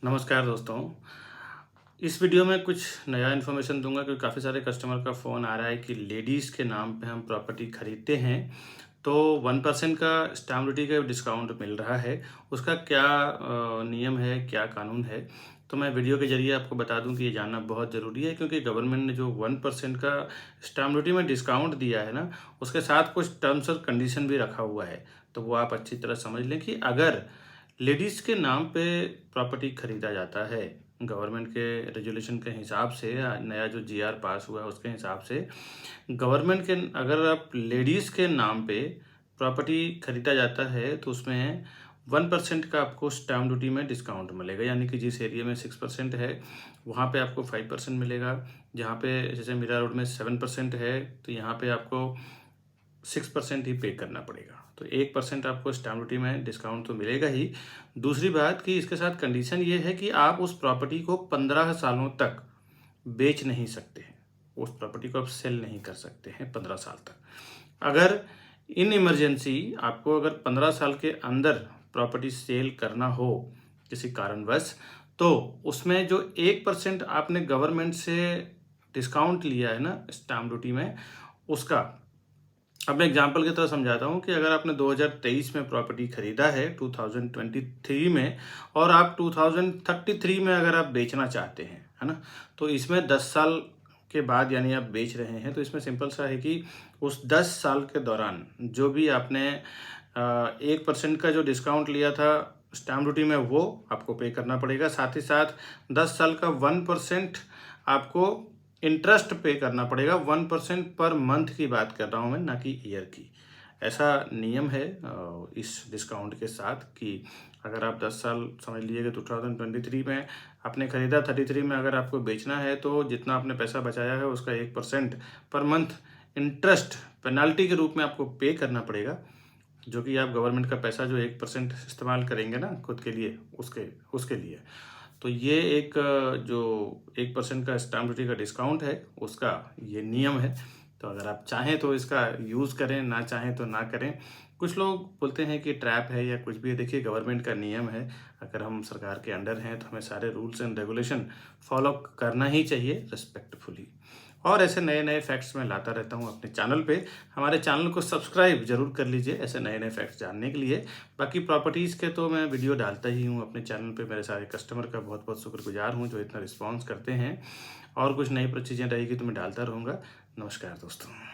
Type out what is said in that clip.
नमस्कार दोस्तों। इस वीडियो में कुछ नया इन्फॉर्मेशन दूंगा क्योंकि काफ़ी सारे कस्टमर का फ़ोन आ रहा है कि लेडीज़ के नाम पे हम प्रॉपर्टी खरीदते हैं तो 1% का स्टैम्प ड्यूटी का डिस्काउंट मिल रहा है। उसका क्या नियम है, क्या कानून है, तो मैं वीडियो के ज़रिए आपको बता दूं कि ये जानना बहुत ज़रूरी है क्योंकि गवर्नमेंट ने जो 1% का स्टैम्प ड्यूटी में डिस्काउंट दिया है ना, उसके साथ कुछ टर्म्स और कंडीशन भी रखा हुआ है। तो वो आप अच्छी तरह समझ लें कि अगर लेडीज़ के नाम पे प्रॉपर्टी खरीदा जाता है, गवर्नमेंट के रेजुलेशन के हिसाब से, नया जो जीआर पास हुआ है उसके हिसाब से, गवर्नमेंट के अगर आप लेडीज़ के नाम पे प्रॉपर्टी खरीदा जाता है तो उसमें 1% का आपको स्टैम्प ड्यूटी में डिस्काउंट मिलेगा। यानी कि जिस एरिया में 6% है वहाँ पे आपको 5% मिलेगा। जहाँ पे जैसे मीरा रोड में 7% है तो यहाँ पे आपको 6% ही पे करना पड़ेगा। तो 1% आपको स्टैम्प ड्यूटी में डिस्काउंट तो मिलेगा ही। दूसरी बात कि इसके साथ कंडीशन ये है कि आप उस प्रॉपर्टी को 15 सालों तक बेच नहीं सकते हैं। उस प्रॉपर्टी को आप सेल नहीं कर सकते हैं 15 साल तक। अगर इन इमरजेंसी आपको अगर 15 साल के अंदर प्रॉपर्टी सेल करना हो किसी कारणवश, तो उसमें जो 1% आपने गवर्नमेंट से डिस्काउंट लिया है ना स्टैम्प ड्यूटी में, उसका अब मैं एग्जाम्पल की तरह समझाता हूँ कि अगर आपने 2023 में प्रॉपर्टी खरीदा है 2023 में, और आप 2033 में अगर आप बेचना चाहते हैं, है ना, तो इसमें 10 साल के बाद यानी आप बेच रहे हैं तो इसमें सिंपल सा है कि उस 10 साल के दौरान जो भी आपने 1% का जो डिस्काउंट लिया था स्टैम्प ड्यूटी में वो आपको पे करना पड़ेगा। साथ ही साथ 10 साल का 1% आपको इंटरेस्ट पे करना पड़ेगा। 1% पर मंथ की बात कर रहा हूँ मैं, ना कि ईयर की। ऐसा नियम है इस डिस्काउंट के साथ कि अगर आप 10 साल समझ लीजिएगा 2023 में आपने ख़रीदा, 33 में अगर आपको बेचना है तो जितना आपने पैसा बचाया है उसका 1% पर मंथ इंटरेस्ट पेनल्टी के रूप में आपको पे करना पड़ेगा, जो कि आप गवर्नमेंट का पैसा जो 1% इस्तेमाल करेंगे ना खुद के लिए, उसके उसके लिए। तो ये एक जो 1% का स्टैम्प ड्यूटी का डिस्काउंट है उसका ये नियम है। तो अगर आप चाहें तो इसका यूज़ करें, ना चाहें तो ना करें। कुछ लोग बोलते हैं कि ट्रैप है या कुछ भी है। देखिए, गवर्नमेंट का नियम है, अगर हम सरकार के अंडर हैं तो हमें सारे रूल्स एंड रेगुलेशन फॉलो करना ही चाहिए रिस्पेक्टफुली। और ऐसे नए नए फैक्ट्स मैं लाता रहता हूँ अपने चैनल पे। हमारे चैनल को सब्सक्राइब जरूर कर लीजिए ऐसे नए नए फैक्ट्स जानने के लिए। बाकी प्रॉपर्टीज़ के तो मैं वीडियो डालता ही हूँ अपने चैनल पे। मेरे सारे कस्टमर का बहुत बहुत शुक्रगुजार हूँ जो इतना रिस्पॉन्स करते हैं। और कुछ नई चीज़ें रहेगी तो मैं डालता रहूँगा। नमस्कार दोस्तों।